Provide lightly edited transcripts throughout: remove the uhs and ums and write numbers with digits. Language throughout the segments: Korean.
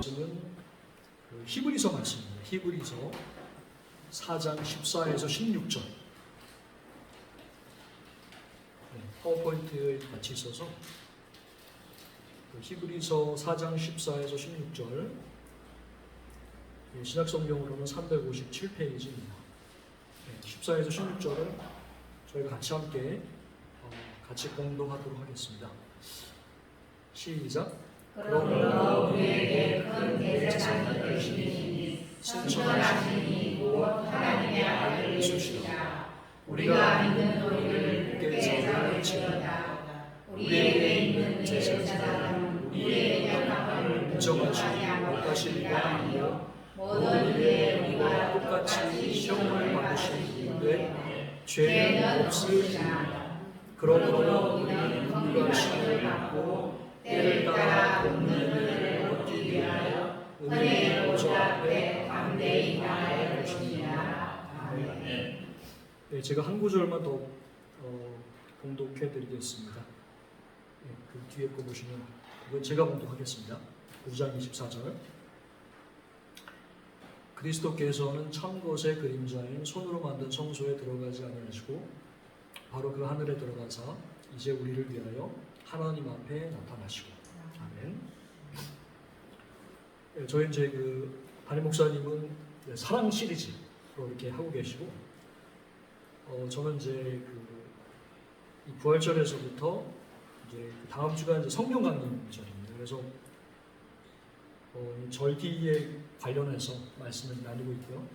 말씀은 히브리서 말씀입니다. 히브리서 4장 14에서 16절. 파워포인트에 같이 있어서 히브리서 4장 14에서 16절, 신약성경으로는 357페이지입니다. 14에서 16절을 저희가 같이 함께 같이 공동하도록 하겠습니다. 시작. 그러므로 우리에게 큰 대제사장이 되시니 승천하신 이곧 하나님의 아들 예수시라. 우리가 믿는 너희를 교회에서 지었다. 우리에게 있는 제사장은 우리의 연합을 인정하시고 못하실 이가 아니요 모든 일에 우리가 똑같이 시험을 받으시는데 죄는 없으리라. 그러므로 우리는 긍휼과 시험을 받고 때를 따라 돕는 은혜를 얻기 위하여 은혜의 보좌 앞에 담대히 나아갈 것입니다. 아멘. 네, 제가 한 구절만 더 봉독해 드리겠습니다. 그 뒤에 거 보시면 이건 제가 봉독하겠습니다. 9장 24절. 그리스도께서는 참 것의 그림자인 손으로 만든 성소에 들어가지 아니하시고 바로 그 하늘에 들어가사 이제 우리를 위하여 하나님 앞에 나타나시고. 아멘. 저희 이제 담임 목사님은 사랑 시리즈로 이렇게 하고 계시고, 저는 이제 이 부활절에서부터 이제 다음 주가 이제 성경 강림절입니다. 그래서 절기에 관련해서 말씀을 나누고 있고요.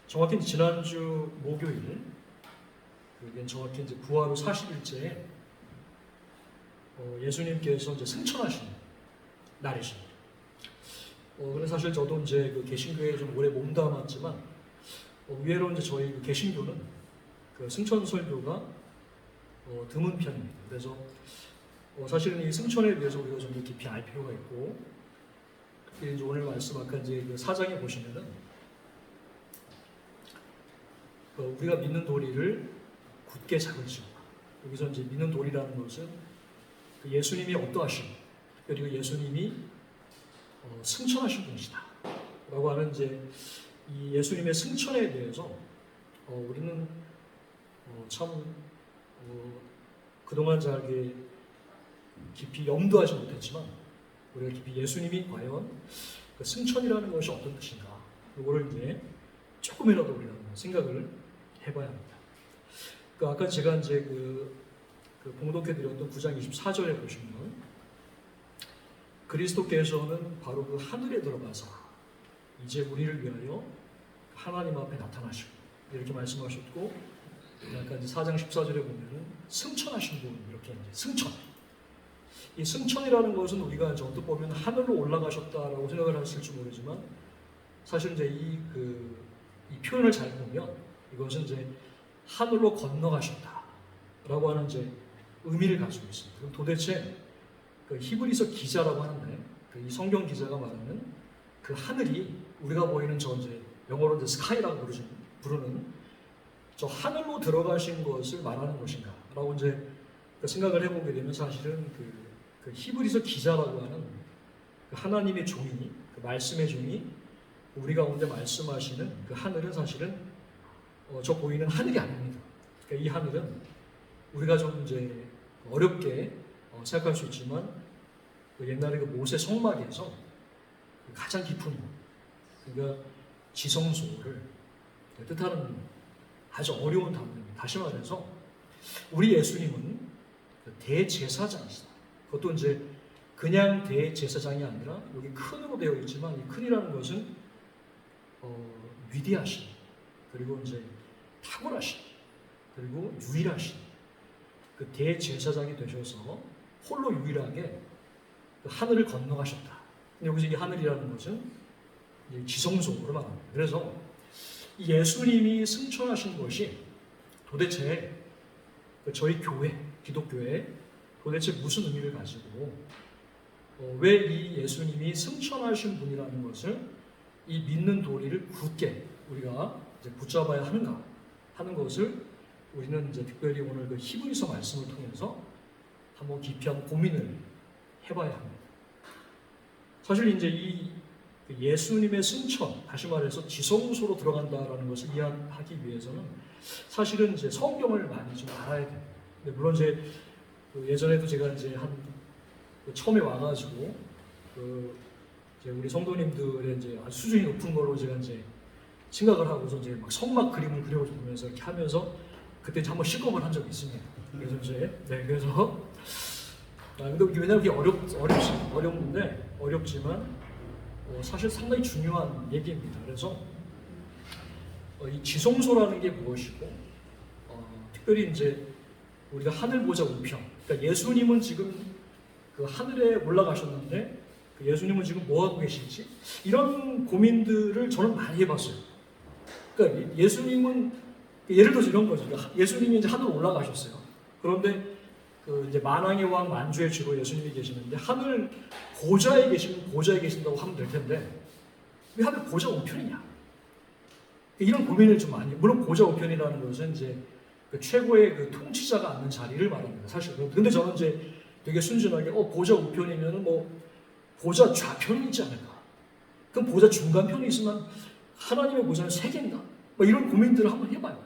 정확히 지난주 목요일, 그게 정확히 이제 부활 후 40일째에 예수님께서 이제 승천하신 날이십니다. 그래서 사실 저도 이제 개신교에 좀 오래 몸담았지만, 의외로 이제 저희 개신교는 승천 설교가 드문 편입니다. 그래서 사실은 이 승천에 대해서 우리가 좀 더 깊이 알 필요가 있고, 특히 이제 오늘 말씀 아까 이제 4장에 보시면은 우리가 믿는 도리를 굳게 잡을지어다. 여기서 이제 믿는 도리라는 것은 예수님이 어떠하신, 그리고 예수님이 승천하신 분이시다 라고 하는 이제 이 예수님의 승천에 대해서 우리는 참 그동안 잘 깊이 염두하지 못했지만, 우리가 깊이 예수님이 과연 승천이라는 것이 어떤 뜻인가, 이거를 이제 조금이라도 우리가 생각을 해봐야 합니다. 아까 제가 이제 봉독해드렸던 9장 24절에 보시면, 그리스도께서는 바로 그 하늘에 들어가서 이제 우리를 위하여 하나님 앞에 나타나시고 이렇게 말씀하셨고, 아까 이제 4장 14절에 보면은 승천하신 분, 이렇게 이제 승천. 이 승천이라는 것은 우리가 이제 언뜻 보면 하늘로 올라가셨다라고 생각을 하실지 모르지만, 사실 이제 이 표현을 잘 보면 이것은 이제 하늘로 건너가셨다라고 하는 이제 의미를 가지고 있습니다. 그럼 도대체 히브리서 기자라고 하는데, 이 성경 기자가 말하는 그 하늘이 우리가 보이는 저 이제 영어로 이제 스카이라고 부르는 저 하늘로 들어가신 것을 말하는 것인가라고 이제 생각을 해보게 되면, 사실은 그 히브리서 기자라고 하는 하나님의 종이, 말씀의 종이 우리 가운데 말씀하시는 그 하늘은 사실은 저 보이는 하늘이 아닙니다. 그러니까 이 하늘은 우리가 좀 이제 어렵게 생각할 수 있지만, 옛날에 모세 성막에서 가장 깊은, 그러니까 지성소를 뜻하는 아주 어려운 단어입니다. 다시 말해서 우리 예수님은 대제사장이시다. 그것도 이제 그냥 대제사장이 아니라, 여기 큰으로 되어 있지만 이 큰이라는 것은 위대하신, 그리고 이제 탁월하신, 그리고 유일하신 그 대제사장이 되셔서 홀로 유일하게 하늘을 건너가셨다. 근데 여기서 이 하늘이라는 것은 지성소를 말합니다. 그래서 예수님이 승천하신 것이 도대체 저희 교회, 기독교에 도대체 무슨 의미를 가지고, 왜 이 예수님이 승천하신 분이라는 것을, 이 믿는 도리를 굳게 우리가 이제 붙잡아야 하는가 하는 것을 우리는 이제 특별히 오늘 히브리서 말씀을 통해서 한번 깊이 한번 고민을 해봐야 합니다. 사실 이제 이 그 예수님의 승천, 다시 말해서 지성소로 들어간다라는 것을 이해하기 위해서는 사실은 이제 성경을 많이 좀 알아야 돼요. 근데 물론 이제 그 예전에도 제가 이제 처음에 와가지고 이제 우리 성도님들의 이제 아주 수준이 높은 걸로 제가 이제 생각을 하고서 이제 막 성막 그림을 그려보면서 이렇게 하면서 그때 이제 한번 실검을 한 적이 있습니다. 그래서 이제 그래서 근데 왜냐면 이게 어렵지만 사실 상당히 중요한 얘기입니다. 그래서 이 지성소라는 게 무엇이고 특별히 이제 우리가 하늘 보자 우편. 그러니까 예수님은 지금 그 하늘에 올라가셨는데 그 예수님은 지금 뭐 하고 계실지 이런 고민들을 저는 많이 해봤어요. 그러니까 예수님은 예를 들어서 이런 거죠. 예수님이 이제 하늘 올라가셨어요. 그런데 그 이제 만왕의 왕 만주의 주로 예수님이 계시는데 하늘 보좌에 계시면 보좌에 계신다고 하면 될 텐데 왜 하늘 보좌 우편이냐? 이런 고민을 좀 많이. 물론 보좌 우편이라는 것은 이제 그 최고의 그 통치자가 앉는 자리를 말합니다. 사실. 근데 저는 이제 되게 순진하게 보좌 우편이면은 뭐 보좌 좌편이 있지 않을까? 그럼 보좌 중간편이 있으면 하나님의 보좌는 세 개인가? 뭐 이런 고민들을 한번 해봐요.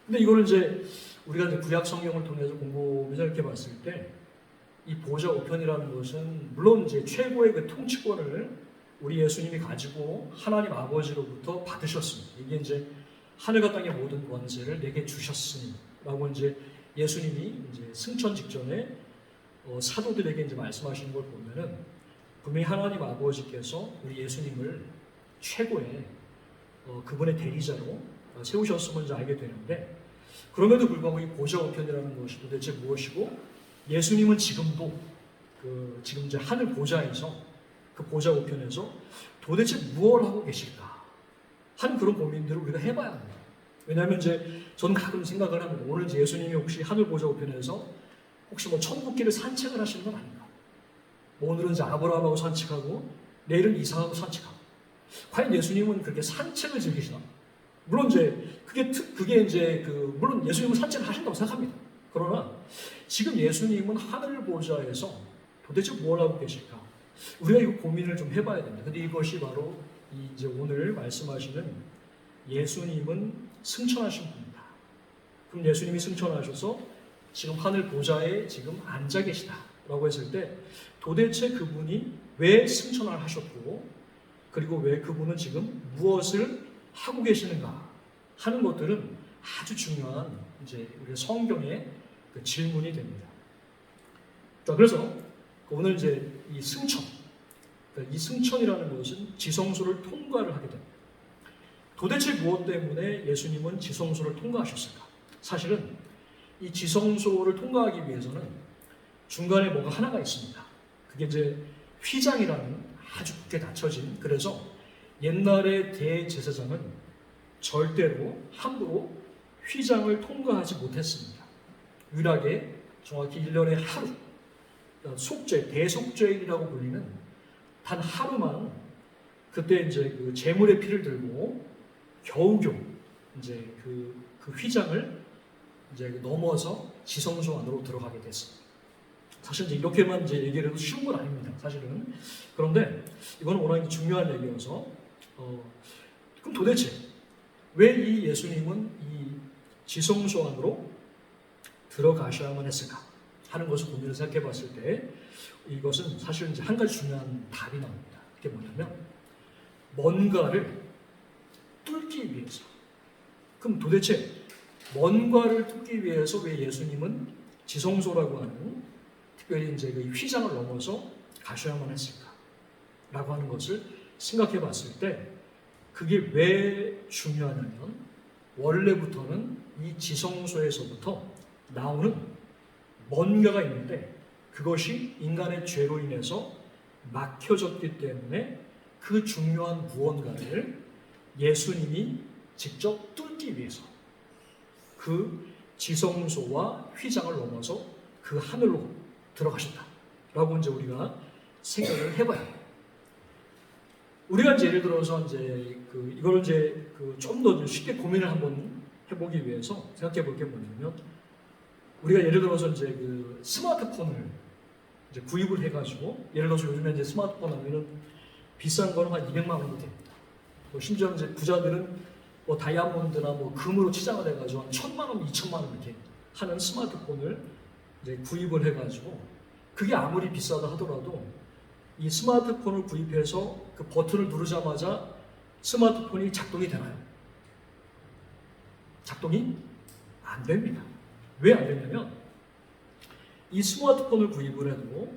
근데 이거를 이제 우리가 이제 구약 성경을 통해서 공부해서 이렇게 봤을 때 이 보좌 우편이라는 것은 물론 이제 최고의 그 통치권을 우리 예수님이 가지고 하나님 아버지로부터 받으셨습니다. 이게 이제 하늘과 땅의 모든 권세를 내게 주셨으니라고 이제 예수님이 이제 승천 직전에 사도들에게 이제 말씀하시는 걸 보면은 분명히 하나님 아버지께서 우리 예수님을 최고의 그분의 대리자로 세우셨음을 이제 알게 되는데 그럼에도 불구하고 이 보좌 우편이라는 것이 도대체 무엇이고 예수님은 지금도 지금 이제 하늘 보좌에서 그 보좌 우편에서 도대체 무엇을 하고 계실까 하는 그런 고민들을 우리가 해봐야 합니다. 왜냐하면 이제 저는 가끔 생각을 합니다. 오늘 이제 예수님이 혹시 하늘 보좌 우편에서 혹시 뭐 천국길을 산책을 하시는 건 아닌가? 뭐 오늘은 이제 아브라함하고 산책하고 내일은 이삭하고 산책하고 과연 예수님은 그렇게 산책을 즐기시나? 물론 이제 그게 이제 물론 예수님은 산책을 하신다고 생각합니다. 그러나 지금 예수님은 하늘 보좌에서 도대체 뭘 하고 계실까? 우리가 이거 고민을 좀 해봐야 됩니다. 근데 이것이 바로 이제 오늘 말씀하시는 예수님은 승천하신 분이다. 그럼 예수님이 승천하셔서 지금 하늘 보좌에 지금 앉아 계시다라고 했을 때 도대체 그분이 왜 승천을 하셨고 그리고 왜 그분은 지금 무엇을 하고 계시는가 하는 것들은 아주 중요한 이제 우리 성경의 그 질문이 됩니다. 자, 그래서 오늘 이제 이 승천, 그러니까 이 승천이라는 것은 지성소를 통과를 하게 됩니다. 도대체 무엇 때문에 예수님은 지성소를 통과하셨을까? 사실은 이 지성소를 통과하기 위해서는 중간에 뭐가 하나가 있습니다. 그게 이제 휘장이라는 아주 굳게 닫혀진, 그래서 옛날의 대제사장은 절대로 함부로 휘장을 통과하지 못했습니다. 유일하게 정확히 1년에 하루, 속죄, 대속죄일이라고 불리는 단 하루만 그때 이제 그 제물의 피를 들고 겨우겨우 이제 그 휘장을 이제 넘어서 지성소 안으로 들어가게 됐습니다. 사실 이제 이렇게만 이제 얘기를 해도 쉬운 건 아닙니다. 사실은. 그런데 이거는 워낙 중요한 얘기여서 그럼 도대체 왜 이 예수님은 이 지성소 안으로 들어가셔야만 했을까 하는 것을 고민을 생각해 봤을 때 이것은 사실 이제 한 가지 중요한 답이 나옵니다. 그게 뭐냐면 뭔가를 뚫기 위해서. 그럼 도대체 뭔가를 뚫기 위해서 왜 예수님은 지성소라고 하는 특별히 이제 그 휘장을 넘어서 가셔야만 했을까? 라고 하는 것을 생각해 봤을 때 그게 왜 중요하냐면 원래부터는 이 지성소에서부터 나오는 뭔가가 있는데 그것이 인간의 죄로 인해서 막혀졌기 때문에 그 중요한 무언가를 예수님이 직접 뚫기 위해서 그 지성소와 휘장을 넘어서 그 하늘로 들어가셨다라고 이제 우리가 생각을 해봐야 해요. 우리가 이제 예를 들어서 이제 이걸 이제 좀 더 쉽게 고민을 한번 해보기 위해서 생각해 볼 게 뭐냐면 우리가 예를 들어서 이제 스마트폰을 이제 구입을 해가지고 예를 들어서 요즘에 이제 스마트폰 하면은 비싼 거는 한 200만 원도 됩니다. 뭐 심지어 이제 부자들은 뭐 다이아몬드나 뭐 금으로 치장을 해가지고 한 1,000만 원, 2,000만 원 이렇게 하는 스마트폰을 이제 구입을 해가지고 그게 아무리 비싸다 하더라도 이 스마트폰을 구입해서 그 버튼을 누르자마자 스마트폰이 작동이 되나요? 작동이 안 됩니다. 왜 안 되냐면 이 스마트폰을 구입을 해도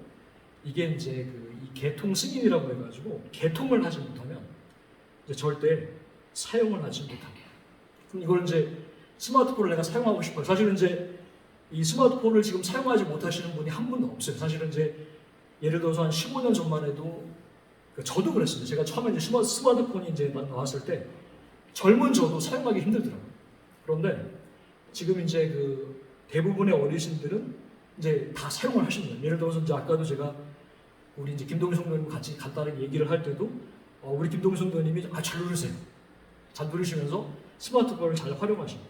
이게 이제 이 개통 승인이라고 해가지고 개통을 하지 못하면 이제 절대 사용을 하지 못합니다. 그럼 이걸 이제 스마트폰을 내가 사용하고 싶어요. 사실은 이제 이 스마트폰을 지금 사용하지 못하시는 분이 한 분도 없어요. 사실은 이제 예를 들어서 한 15년 전만 해도 저도 그랬습니다. 제가 처음에 이제 스마트폰이 이제 나왔을 때 젊은 저도 사용하기 힘들더라고요. 그런데 지금 이제 대부분의 어르신들은 이제 다 사용을 하십니다. 예를 들어서 이제 아까도 제가 우리 이제 김동성 교수님 같이 간단하게 얘기를 할 때도 우리 김동성 교수님이 잘 누르세요. 잘 누르시면서 스마트폰을 잘 활용하십니다.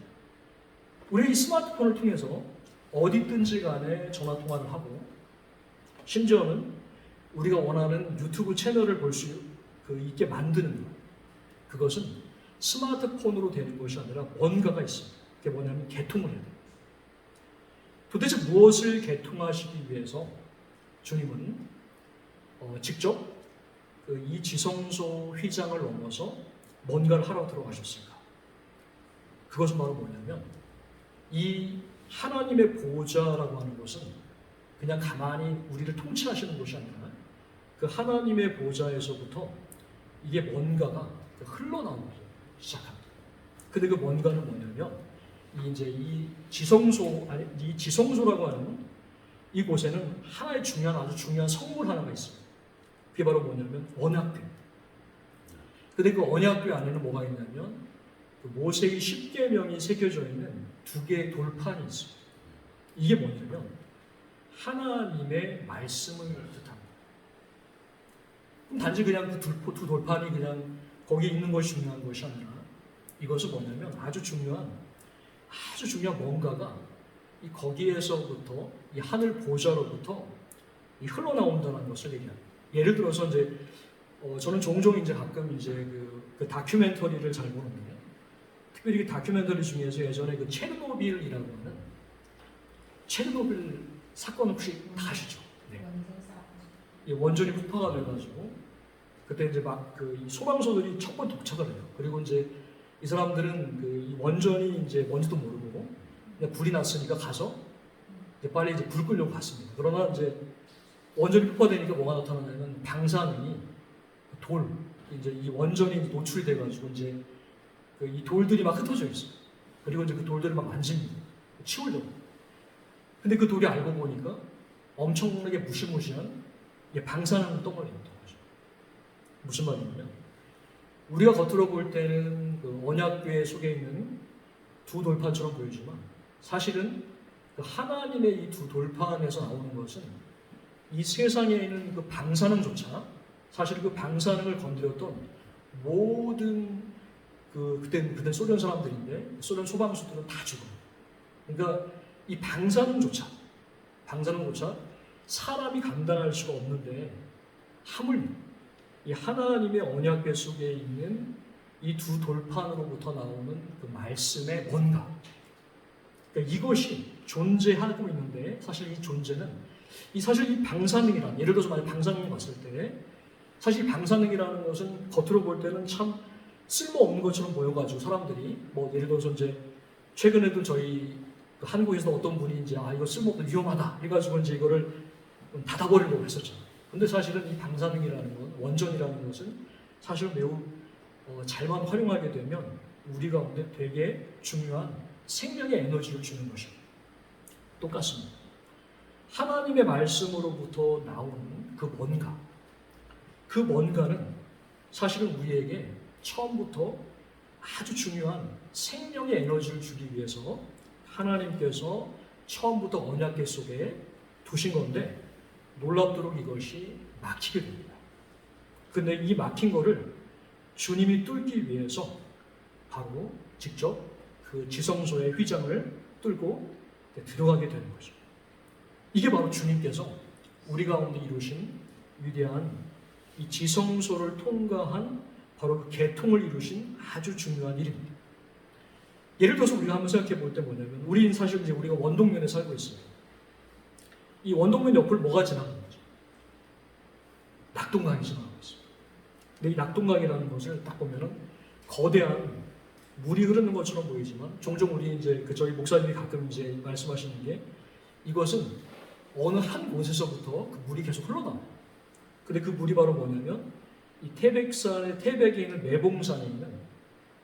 우리 이 스마트폰을 통해서 어디든지 간에 전화 통화를 하고 심지어는 우리가 원하는 유튜브 채널을 볼 수 있게 만드는 것. 그것은 스마트폰으로 되는 것이 아니라 뭔가가 있습니다. 그게 뭐냐면 개통을 해야 돼요. 도대체 무엇을 개통하시기 위해서 주님은 직접 이 지성소 휘장을 넘어서 뭔가를 하러 들어가셨을까? 그것은 바로 뭐냐면 이 하나님의 보좌라고 하는 것은 그냥 가만히 우리를 통치하시는 것이 아니라 그 하나님의 보좌에서부터 이게 뭔가가 흘러나오기 시작합니다. 근데 그 뭔가는 뭐냐면 이 지성소라고 하는 이곳에는 하나의 아주 중요한 성물 하나가 있습니다. 그게 바로 뭐냐면 언약궤. 근데 그 언약궤 안에는 뭐가 있냐면 모세의 10계명이 새겨져 있는 2개의 돌판이 있습니다. 이게 뭐냐면 하나님의 말씀을 뜻합니다. 그럼 단지 그냥 두 돌판이 그냥 거기에 있는 것이 중요한 것이 아니라 이것은 뭐냐면 아주 중요한 뭔가가 이 거기에서부터 이 하늘 보좌로부터 이 흘러나온다는 것을 얘기합니다. 예를 들어서 이제 저는 종종 이제 가끔 이제 그 다큐멘터리를 잘 보는데 특별히 그 다큐멘터리 중에서 예전에 그 체르노빌이라고 하는 체르노빌 사건 혹시 다 아시죠? 네. 원전이 폭파가 돼가지고 그때 이제 막 이 소방서들이 첫 번 도착을 해요. 그리고 이제 이 사람들은 이 원전이 이제 뭔지도 모르고 그냥 불이 났으니까 가서 이제 빨리 이제 불 끄려고 갔습니다. 그러나 이제 원전이 폭파되니까 뭐가 나타나냐면 방사능이 이제 이 원전이 노출이 돼가지고 이제 이 돌들이 막 흩어져 있어요. 그리고 이제 그 돌들을 막 만집니다. 치우려고. 근데 그 돌이 알고 보니까 엄청나게 무시무시한 방사능 덩어리입니다. 무슨 말이냐면 우리가 겉으로 볼 때는 그 언약궤 속에 있는 2 돌판처럼 보이지만 사실은 그 하나님의 이 2 돌판에서 나오는 것은 이 세상에 있는 그 방사능조차 사실 그 방사능을 건드렸던 모든 그때 소련 사람들인데 소련 소방수들은 다 죽어요. 그러니까 이 방사능조차 사람이 감당할 수가 없는데 하물며 이 하나님의 언약궤 속에 있는 이 2 돌판으로부터 나오는 그 말씀의 뭔가 그러니까 이것이 존재하고 있는데 사실 이 존재는 사실 이 방사능이란 예를 들어서 만약 방사능이 왔을 때 사실 방사능이라는 것은 겉으로 볼 때는 참 쓸모없는 것처럼 보여가지고 사람들이 뭐 예를 들어서 이제 최근에도 저희 한국에서 어떤 분이 이제 이거 쓸모없고 위험하다 해가지고 이제 이거를 닫아버리려고 했었잖아요. 근데 사실은 이 방사능이라는 건 원전이라는 것은 사실 매우 잘만 활용하게 되면 우리 가운데 되게 중요한 생명의 에너지를 주는 것입니다. 똑같습니다. 하나님의 말씀으로부터 나오는 그 뭔가는 사실은 우리에게 처음부터 아주 중요한 생명의 에너지를 주기 위해서 하나님께서 처음부터 언약궤 속에 두신 건데 놀랍도록 이것이 막히게 됩니다. 근데 이 막힌 거를 주님이 뚫기 위해서 바로 직접 그 지성소의 휘장을 뚫고 들어가게 되는 거죠. 이게 바로 주님께서 우리 가운데 이루신 위대한 이 지성소를 통과한 바로 그 개통을 이루신 아주 중요한 일입니다. 예를 들어서 우리가 한번 생각해 볼 때 뭐냐면, 우리는 사실 이제 우리가 원동면에 살고 있어요. 이 원동면 옆을 뭐가 지나가는 거죠? 낙동강이 지나가고 있습니다. 근데 이 낙동강이라는 것을 딱 보면은 거대한 물이 흐르는 것처럼 보이지만, 종종 우리 이제 저희 목사님이 가끔 이제 말씀하시는 게, 이것은 어느 한 곳에서부터 그 물이 계속 흘러나와요. 근데 그 물이 바로 뭐냐면, 이 태백산의 태백에 있는 매봉산에 있는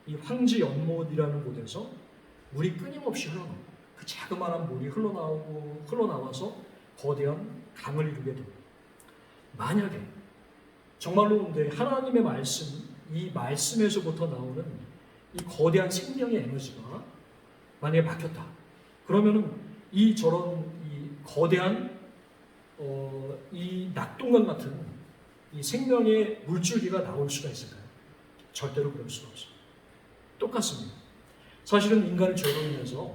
이 황지 연못이라는 곳에서 물이 끊임없이 흘러나와요. 그 자그마한 물이 흘러나와서 거대한 강을 이루게 됩니다. 만약에 정말로 근데 하나님의 말씀, 이 말씀에서부터 나오는 이 거대한 생명의 에너지가 만약에 막혔다. 그러면은 이 거대한 이 낙동강 같은 이 생명의 물줄기가 나올 수가 있을까요? 절대로 그럴 수가 없어요. 똑같습니다. 사실은 인간의 죄로 인해서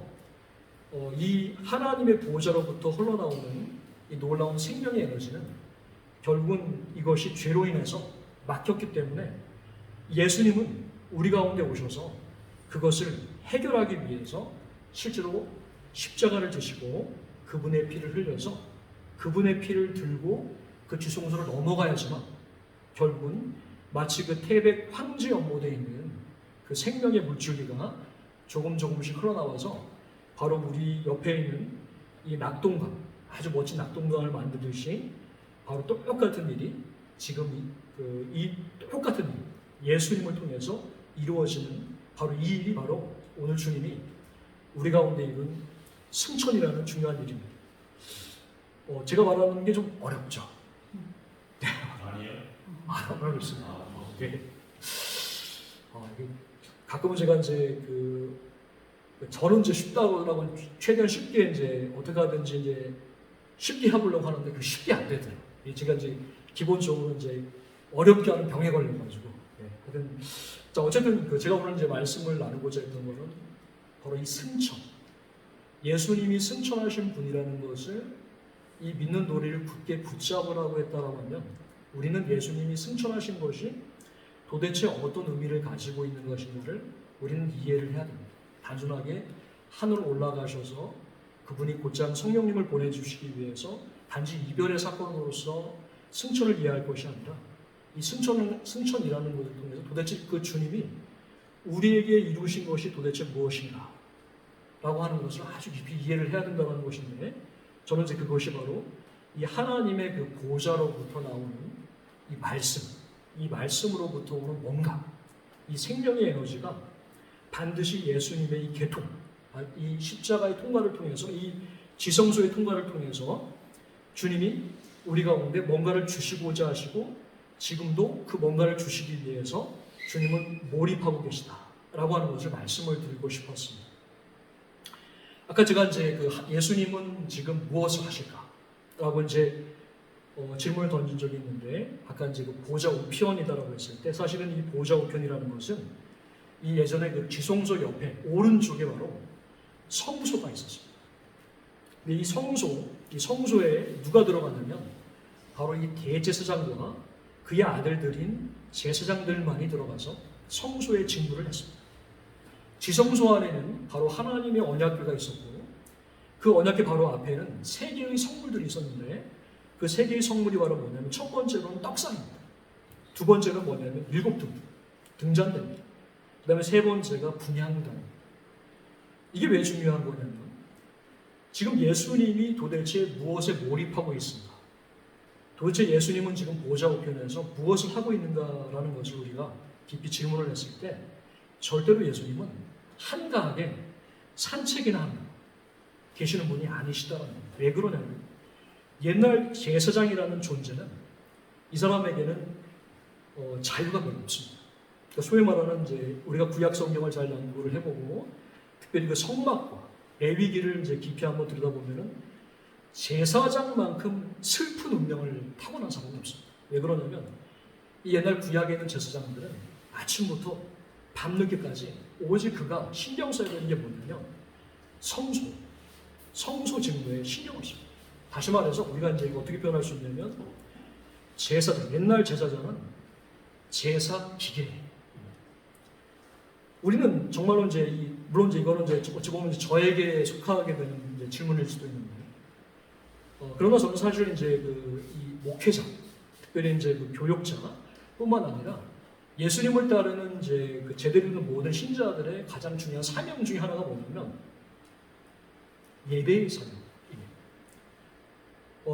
이 하나님의 보호자로부터 흘러나오는 이 놀라운 생명의 에너지는 결국은 이것이 죄로 인해서 막혔기 때문에 예수님은 우리 가운데 오셔서 그것을 해결하기 위해서 실제로 십자가를 지시고 그분의 피를 흘려서 그분의 피를 들고 그 지성소를 넘어가야지만 결국은 마치 그 태백 황지 연못에 있는 그 생명의 물줄기가 조금씩 흘러나와서 바로 우리 옆에 있는 이 낙동강, 아주 멋진 낙동강을 만들듯이 바로 똑같은 일이 지금 이 똑같은 일, 예수님을 통해서 이루어지는 바로 이 일이 바로 오늘 주님이 우리 가운데 이룬 승천이라는 중요한 일입니다. 제가 말하는 게 좀 어렵죠? 네. 아니요. 어렵습니다. 네. 가끔은 제가 이제 저는 이제 쉽다고 최대한 쉽게 이제 어떻게 하든지 이제 쉽게 해보려고 하는데 그 쉽게 안 되더라고요. 제가 이제 기본적으로 이제 어렵게 하는 병에 걸려가지고. 네. 자, 어쨌든 제가 오늘 이제 말씀을 나누고자 했던 거는 바로 이 승천. 예수님이 승천하신 분이라는 것을 이 믿는 도리를 굳게 붙잡으라고 했다라고 하면 우리는 예수님이 승천하신 것이 도대체 어떤 의미를 가지고 있는 것인가를 우리는 이해를 해야 됩니다. 단순하게 하늘 올라가셔서 그분이 곧장 성령님을 보내주시기 위해서 단지 이별의 사건으로서 승천을 이해할 것이 아니라 이 승천이라는 것을 통해서 도대체 그 주님이 우리에게 이루신 것이 도대체 무엇인가 라고 하는 것을 아주 깊이 이해를 해야 된다는 것인데, 저는 이제 그것이 바로 이 하나님의 그 보좌로부터 나오는 이 말씀으로부터 오는 뭔가, 이 생명의 에너지가 반드시 예수님의 이 개통, 이 십자가의 통과를 통해서, 이 지성소의 통과를 통해서 주님이 우리 가운데 뭔가를 주시고자 하시고 지금도 그 뭔가를 주시기 위해서 주님은 몰입하고 계시다라고 하는 것을 말씀을 드리고 싶었습니다. 아까 제가 이제 예수님은 지금 무엇을 하실까라고 이제 질문을 던진 적이 있는데, 아까 이제 보좌 우편이다라고 했을 때 사실은 이 보좌 우편이라는 것은 이 예전에 그 지성소 옆에 오른쪽에 바로 성소가 있었습니다. 근데 이 성소에 누가 들어갔냐면 바로 이 대제사장과 그의 아들들인 제사장들만이 들어가서 성소에 직무를 했습니다. 지성소 안에는 바로 하나님의 언약궤가 있었고 그 언약궤 바로 앞에는 세 개의 성물들이 있었는데 그 세 개의 성물이 바로 뭐냐면 첫 번째로는 떡상입니다. 두 번째는 뭐냐면 일곱 등잔대입니다. 그 다음에 세 번째가 분향단입니다. 이게 왜 중요한 거냐면 지금 예수님이 도대체 무엇에 몰입하고 있습니다. 도대체 예수님은 지금 보좌 우편에서 무엇을 하고 있는가라는 것을 우리가 깊이 질문을 했을 때 절대로 예수님은 한가하게 산책이나 하며 계시는 분이 아니시다는 겁니다. 왜 그러냐면 옛날 제사장이라는 존재는 이 사람에게는 자유가 별로 없습니다. 그러니까 소위 말하는 이제 우리가 구약 성경을 잘 연구를 해보고 특별히 그 성막과 레위기를 이제 깊이 한번 들여다보면은 제사장만큼 슬픈 운명을 타고난 사람이 없습니다. 왜 그러냐면 이 옛날 구약에 있는 제사장들은 아침부터 밤늦게까지 오직 그가 신경 써야 되는 게 뭐냐면 성소 직무에 신경을 씁니다. 다시 말해서 우리가 이제 어떻게 표현할 수 있냐면 제사장, 옛날 제사장은 제사 기계예요. 우리는 정말로 이제 물론 이제 이거는 이제 어찌 보면 이제 저에게 속하게 되는 이제 질문일 수도 있는데, 그러나 저는 사실 이제 이 목회자, 특별히 이제 교육자뿐만 아니라 예수님을 따르는 이제 제대로 있는 모든 신자들의 가장 중요한 사명 중에 하나가 뭐냐면 예배의 사명입니다.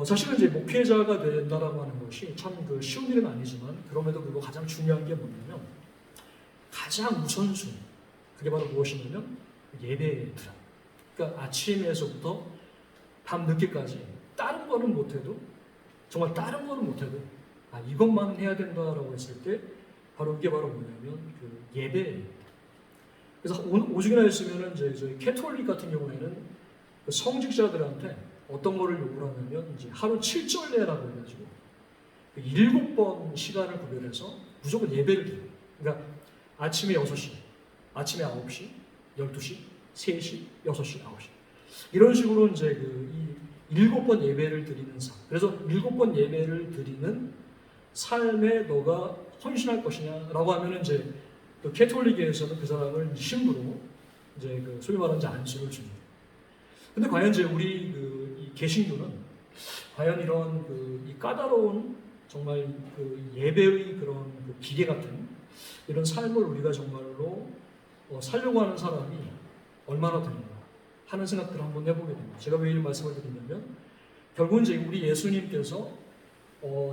사실은 이제 목회자가 된다라고 하는 것이 참 쉬운 일은 아니지만 그럼에도 불구하고 가장 중요한 게 뭐냐면 가장 우선순위, 그게 바로 무엇이냐면 예배에 들어. 그러니까 아침에서부터 밤 늦게까지 다른 거는 못해도, 정말 다른 거는 못해도 이것만 해야 된다라고 했을 때 바로 이게 바로 뭐냐면 예배예요. 그래서 오죽이나 했으면은 이제 저희 캐톨릭 같은 경우에는 성직자들한테 어떤 거를 요구를 하냐면 이제 하루 7절례라고 해가지고 7번 시간을 구별해서 무조건 예배를 드려요. 그러니까 아침에 6시, 아침에 9시, 12시, 3시, 6시, 9시. 이런 식으로 이제 이 7번 예배를 드리는 삶. 그래서 7번 예배를 드리는 삶에 너가 헌신할 것이냐라고 하면은 이제 캐톨릭에서는 그 사람을 신부로 이제 소위 말하는 이제 안수를 줍니다. 근데 과연 이제 우리 이 개신교는 과연 이런 이 까다로운 정말 예배의 그런 기계 같은 이런 삶을 우리가 정말로 살려고 하는 사람이 얼마나 되는가 하는 생각들을 한번 해보게 됩니다. 제가 왜 이 말씀을 드리냐면 결국은 이제 우리 예수님께서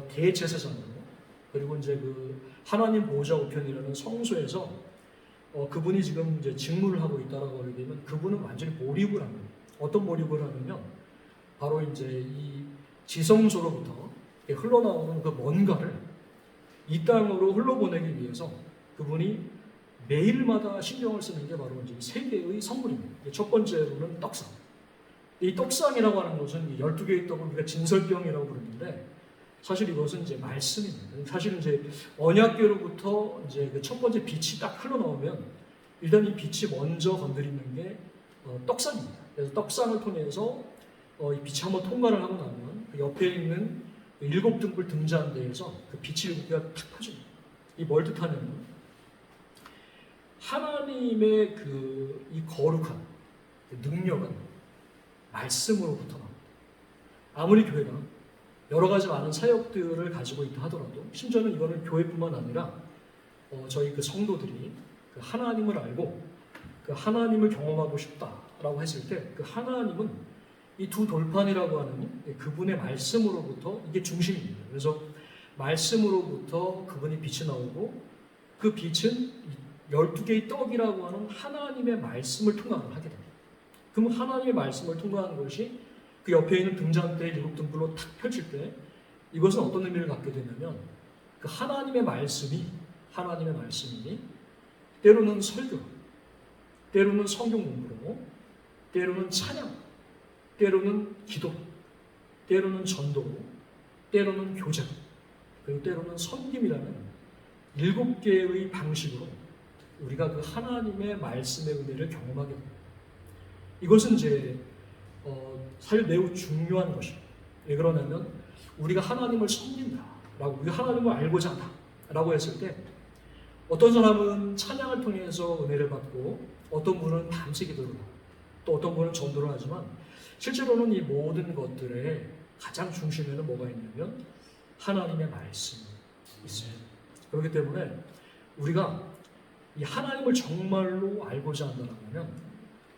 대제사장으로 그리고 이제 하나님 보호자 우편이라는 성소에서 그분이 지금 이제 직무를 하고 있다라고 하게 되면 그분은 완전히 몰입을 합니다. 어떤 몰입을 하냐면 바로 이제 이 지성소로부터 흘러나오는 그 뭔가를 이 땅으로 흘러보내기 위해서 그분이 매일마다 신경을 쓰는 게 바로 이제 세 개의 성물입니다. 첫 번째로는 떡상. 이 떡상이라고 하는 것은 12개의 떡을 우리가 진설병이라고 부르는데 사실 이것은 이제 말씀입니다. 사실 이제 언약궤로부터 이제 첫 번째 빛이 딱 흘러나오면 일단 이 빛이 먼저 건드리는 게 떡상입니다. 그래서 떡상을 통해서 이 빛이 한번 통과를 하고 나면 그 옆에 있는 7등불 등잔대에서 그 빛이 7개가 탁 퍼집니다. 이 뭘 뜻하냐면 하나님의 이 거룩한 능력은 말씀으로부터 나옵니다. 아무리 교회가 여러 가지 많은 사역들을 가지고 있다 하더라도 심지어는 이거는 교회뿐만 아니라 저희 성도들이 하나님을 알고 하나님을 경험하고 싶다라고 했을 때 하나님은 이 두 돌판이라고 하는 그분의 말씀으로부터 이게 중심입니다. 그래서 말씀으로부터 그분이 빛이 나오고 그 빛은 12개의 떡이라고 하는 하나님의 말씀을 통과를 하게 됩니다. 그럼 하나님의 말씀을 통과하는 것이 그 옆에 있는 등잔대의 7등불로 탁 펼칠 때 이것은 어떤 의미를 갖게 되냐면 하나님의 말씀이 때로는 설교, 때로는 성경 공부로, 때로는 찬양, 때로는 기도, 때로는 전도, 때로는 교제, 그리고 때로는 섬김이라는 7개의 방식으로 우리가 하나님의 말씀의 은혜를 경험하게 됩니다. 이것은 이제 사실 매우 중요한 것입니다. 왜 그러냐면 우리가 하나님을 섬긴다라고, 우리가 하나님을 알고자 한다라고 했을 때 어떤 사람은 찬양을 통해서 은혜를 받고 어떤 분은 밤새 기도를 하고 또 어떤 분은 전도를 하지만 실제로는 이 모든 것들의 가장 중심에는 뭐가 있냐면 하나님의 말씀이 있어요. 그렇기 때문에 우리가 이 하나님을 정말로 알고자 한다면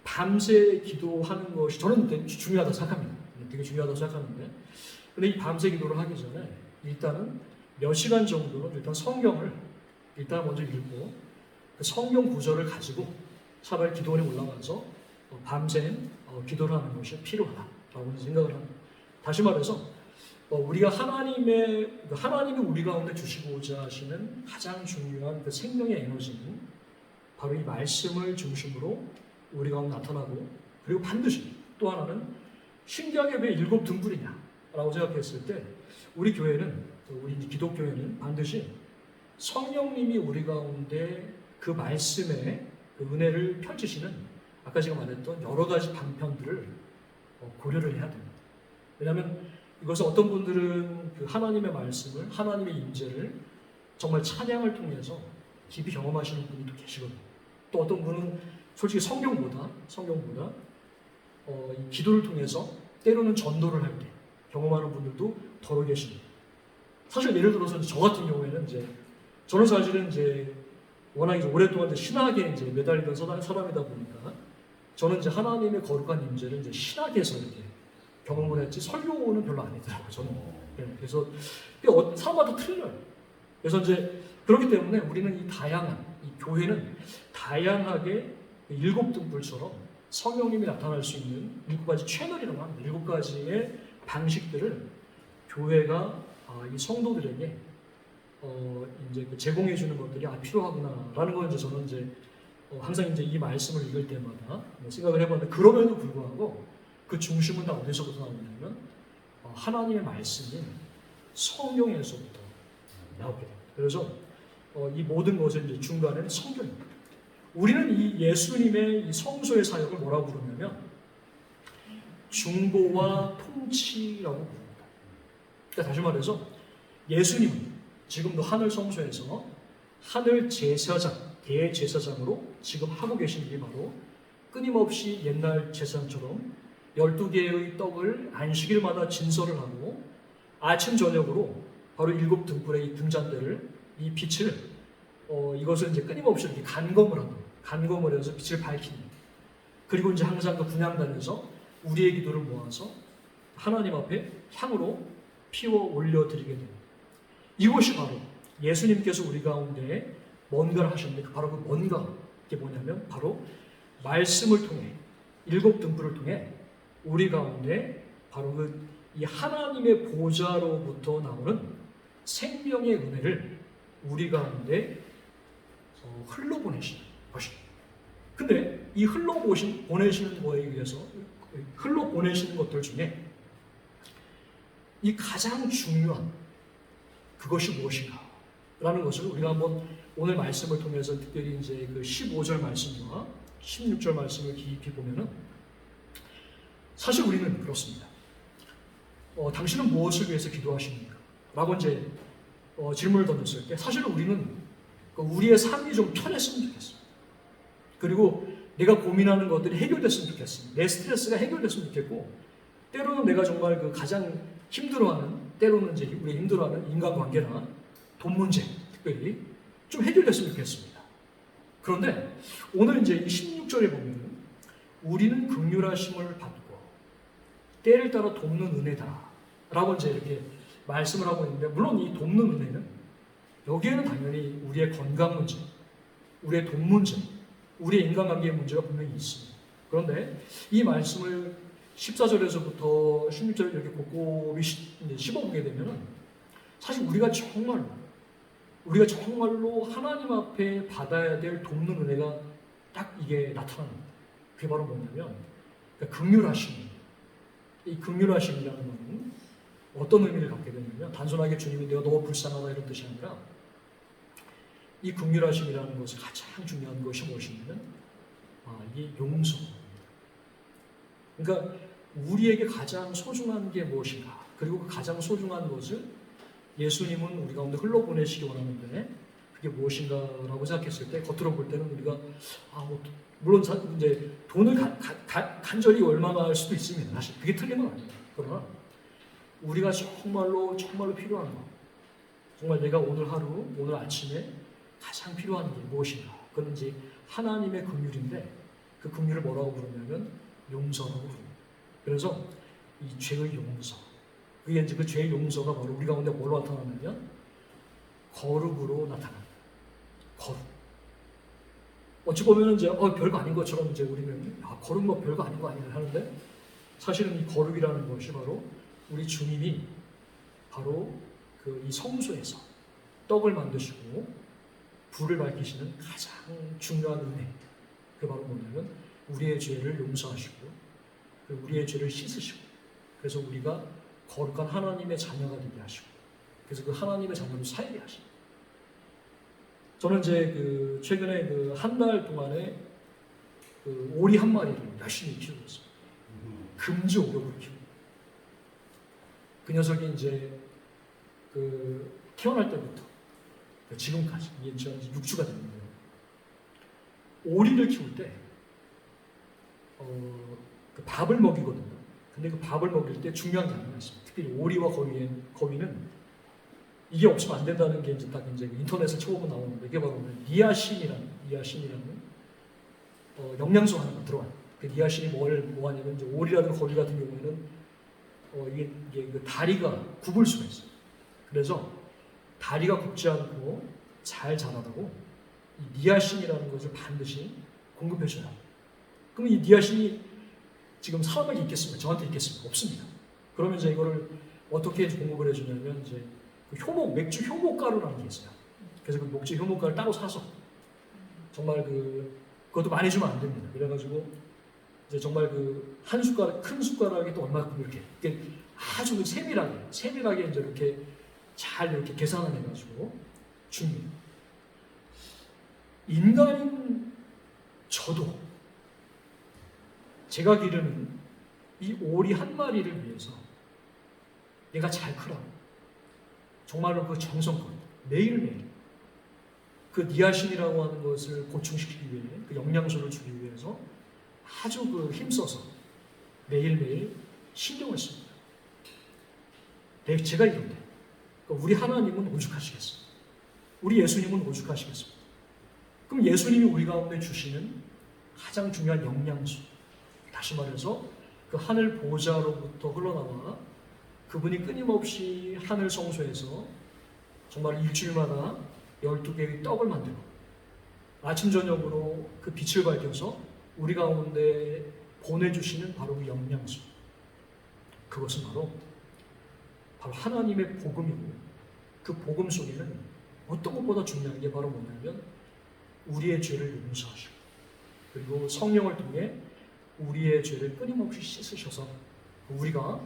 밤새 기도하는 것이 저는 되게 중요하다고 생각합니다. 되게 중요하다고 생각하는데 근데 이 밤새 기도를 하기 전에 일단은 몇 시간 정도는 일단 성경을 일단 먼저 읽고 그 성경 구절을 가지고 차라리 기도원에 올라가서 밤샘 기도를 하는 것이 필요하다라고 생각을 합니다. 다시 말해서 우리가 하나님이 우리 가운데 주시고자 하시는 가장 중요한 그 생명의 에너지는 바로 이 말씀을 중심으로 우리 가운데 나타나고 그리고 반드시 또 하나는 신기하게 왜 7등불이냐라고 생각했을 때 우리 교회는 우리 기독교회는 반드시 성령님이 우리 가운데 그 말씀의 그 은혜를 펼치시는 아까 제가 말했던 여러 가지 방편들을 고려를 해야 됩니다. 왜냐하면 이것은 어떤 분들은 그 하나님의 말씀을, 하나님의 임재를 정말 찬양을 통해서 깊이 경험하시는 분이 또 계시거든요. 또 어떤 분은 솔직히 성경보다 이 기도를 통해서 때로는 전도를 할 때 경험하는 분들도 더러 계십니다. 사실 예를 들어서 저 같은 경우에는 저는 사실은 워낙 오랫동안 신학에 매달리던 사람이다 보니까 저는 하나님의 거룩한 임재를 신학에서 이렇게 경험을 했지 설교는 별로 안 했더라고요. 저는. 네, 그래서 사람마다 틀려요. 그래서 그렇기 때문에 우리는 이 교회는 다양하게 일곱 등불처럼 성령님이 나타날 수 있는 7가지 채널이라고 합니다. 7가지의 방식들을 교회가 이 성도들에게 제공해 주는 것들이 필요하구나라는 걸 저는 항상 이 말씀을 읽을 때마다 생각을 해봤는데, 그럼에도 불구하고 그 중심은 다 어디서부터 나오냐면 하나님의 말씀인 성경에서부터 나오게 됩니다. 그래서 이 모든 것의 중간에는 성경입니다. 우리는 이 예수님의 이 성소의 사역을 뭐라고 부르냐면 중보와 통치라고 부릅니다. 그러니까 다시 말해서 예수님은 지금도 하늘 성소에서 하늘 제사장, 대제사장으로 지금 하고 계신 일이 바로 끊임없이 옛날 제사장처럼 12개의 떡을 안식일마다 진설을 하고 아침 저녁으로 바로 7 등불의 이 등잔대를, 이 빛을 이것을 끊임없이 이렇게 간검을 합니다. 간검을 해서 빛을 밝히니, 그리고 항상 그 분향단에서 우리의 기도를 모아서 하나님 앞에 향으로 피워 올려드리게 됩니다. 이것이 바로 예수님께서 우리 가운데 뭔가를 하셨는데, 바로 그 뭔가, 이게 뭐냐면 바로 말씀을 통해 7 등불을 통해 우리 가운데 바로 이 하나님의 보좌로부터 나오는 생명의 은혜를 우리 가운데 흘러보내시는 것입니다. 근데 이 흘러보내시는 거에 의해서 흘러보내시는 것들 중에 이 가장 중요한 그것이 무엇인가 라는 것을 우리가 한번 오늘 말씀을 통해서 특별히 그 15절 말씀과 16절 말씀을 깊이 보면은, 사실 우리는 그렇습니다. 당신은 무엇을 위해서 기도하십니까? 라고 질문을 던졌을 때, 사실 우리는 우리의 삶이 좀 편했으면 좋겠어요. 그리고 내가 고민하는 것들이 해결됐으면 좋겠습니다. 내 스트레스가 해결됐으면 좋겠고, 때로는 내가 정말 가장 힘들어하는, 때로는 우리 힘들어하는 인간관계나 돈 문제, 특별히 좀 해결됐으면 좋겠습니다. 그런데 오늘 이 16절에 보면 우리는 긍휼하심을 받고 때를 따라 돕는 은혜다라고 이렇게 말씀을 하고 있는데, 물론 이 돕는 은혜는 여기에는 당연히 우리의 건강 문제, 우리의 돈 문제, 우리의 인간관계의 문제가 분명히 있습니다. 그런데 이 말씀을 14절에서부터 16절 이렇게 곱곱이 씹어보게 되면 사실 우리가 정말로 하나님 앞에 받아야 될 돕는 은혜가 딱 이게 나타납니다. 그게 바로 뭐냐면 긍휼하심. 이 긍휼하심이라는 것은 어떤 의미를 갖게 되냐면, 단순하게 주님이 내가 너무 불쌍하다 이런 뜻이 아니라, 이 긍휼하심이라는 것의 가장 중요한 것이 무엇이냐면 이게 용서입니다. 그러니까 우리에게 가장 소중한 게 무엇인가, 그리고 그 가장 소중한 것을 예수님은 우리 가운데 흘러보내시기 원하는데 그게 무엇인가라고 생각했을 때, 겉으로 볼 때는 우리가 물론 돈을 간절히 원망할 수도 있습니다. 사실 그게 틀린 건 아니에요. 그러나 우리가 정말로 필요한 것, 정말 내가 오늘 하루, 오늘 아침에 가장 필요한 게 무엇인가, 그건 하나님의 긍휼인데, 그 긍휼을 뭐라고 부르냐면 용서라고 부릅니다. 그래서 이 죄의 용서, 그게 그 죄의 용서가 바로 우리 가운데 뭘로 나타나냐면 거룩으로 나타납니다. 거룩. 어찌 보면 별거 아닌 것처럼 우리는 거룩 뭐 별거 아닌 거 아니냐 하는데, 사실은 이 거룩이라는 것이 바로 우리 주님이 바로 이 성소에서 떡을 만드시고 불을 밝히시는 가장 중요한 은혜, 그게 바로 뭐냐면 우리의 죄를 용서하시고 우리의 죄를 씻으시고, 그래서 우리가 거룩한 하나님의 자녀가 되게 하시고, 그래서 그 하나님의 자녀로 살게 하시고. 저는 최근에 한 달 동안에 오리 한 마리를 열심히 키우고 있습니다. 금지 오력을 키우고. 그 녀석이 이제 그 태어날 때부터 지금까지 이게 이제 6주가 됐는데요. 오리를 키울 때 그 밥을 먹이거든요. 근데 그 밥을 먹일 때 중요한 게 하나 있습니다. 특히 오리와 거위는 이게 없으면 안 된다는 게 이제 딱 이제 인터넷에 쳐보면 나오는데 이게 바로 니아신이라는 영양소 하나가 들어와요. 그 니아신이 뭐 하냐면 이제 오리라든 거위 같은 경우에는 이게 그 다리가 굽을 수가 있어요. 그래서 다리가 굽지 않고 잘 자라다고 이 니아신이라는 것을 반드시 공급해줘야 합니다. 그럼 이 니아신이 지금 사람에게 있겠습니까? 저한테 있겠습니까? 없습니다. 그러면 이제 이거를 어떻게 공급을 해주냐면 이제 그 맥주 효모가루라는 게 있어요. 그래서 그 맥주 효모가루 따로 사서 정말 그것도 많이 주면 안 됩니다. 그래가지고 이제 정말 그 한 숟가락 큰 숟가락에 또 얼마큼 이렇게 아주 세밀하게 이제 이렇게 잘 이렇게 계산을 해가지고 줍니다. 인간인 저도 제가 기르는 이 오리 한 마리를 위해서 얘가 잘 크라고 정말로 그 정성껏 매일매일 그 니아신이라고 하는 것을 보충시키기 위해 그 영양소를 주기 위해서 아주 그 힘써서 매일매일 신경을 씁니다. 제가 이런데 그러니까 우리 하나님은 오죽하시겠습니까? 우리 예수님은 오죽하시겠습니까? 그럼 예수님이 우리 가운데 주시는 가장 중요한 영양소, 다시 말해서 그 하늘 보좌로부터 흘러나와 그분이 끊임없이 하늘 성소에서 정말 일주일마다 12개의 떡을 만들고 아침 저녁으로 그 빛을 밝혀서 우리 가운데 보내주시는 바로 그 영양소, 그것은 바로 하나님의 복음이고 그 복음 속에는 어떤 것보다 중요한 게 바로 뭐냐면 우리의 죄를 용서하시고 그리고 성령을 통해 우리의 죄를 끊임없이 씻으셔서 우리가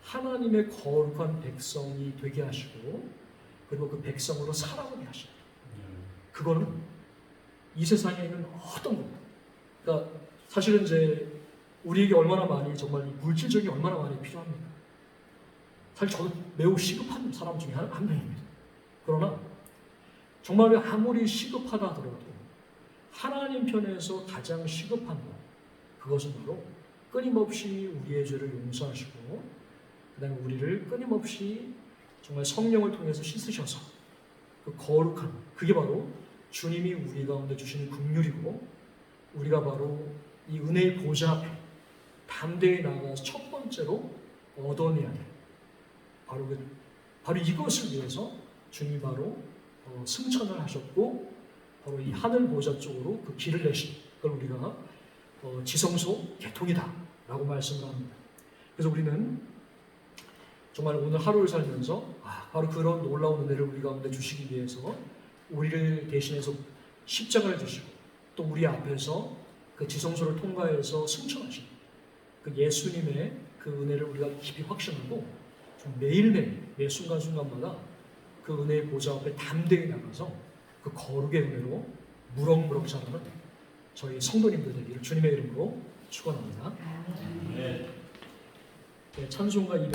하나님의 거룩한 백성이 되게 하시고 그리고 그 백성으로 살아가게 하시고 그거는 이 세상에 있는 어떤 것, 그러니까 사실은 이제 우리에게 얼마나 많이 정말 물질적인 얼마나 많이 필요합니다. 사실 저도 매우 시급한 사람 중에 한 명입니다. 그러나 정말 아무리 시급하다 하더라도 하나님 편에서 가장 시급한 것, 그것은 바로 끊임없이 우리의 죄를 용서하시고 그 다음에 우리를 끊임없이 정말 성령을 통해서 씻으셔서 그 거룩한, 그게 바로 주님이 우리 가운데 주시는 긍휼이고 우리가 바로 이 은혜의 보좌 앞에 담대히 나아가서 첫 번째로 얻어내야 될 바로 이것을 위해서 주님이 바로 승천을 하셨고 바로 이 하늘 보좌 쪽으로 그 길을 내신 그걸 우리가 지성소 개통이다 라고 말씀을 합니다. 그래서 우리는 정말 오늘 하루를 살면서 바로 그런 놀라운 은혜를 우리 가운데 주시기 위해서 우리를 대신해서 십자가를 주시고 또 우리 앞에서 그 지성소를 통과해서 승천하신 그 예수님의 그 은혜를 우리가 깊이 확신하고 좀 매일매일 매 순간순간마다 그 은혜의 보좌 앞에 담대히 나가서 그 거룩의 은혜로 무럭무럭 자라는 저희 성도님들 되기를 주님의 이름으로 축원합니다. 네, 찬송가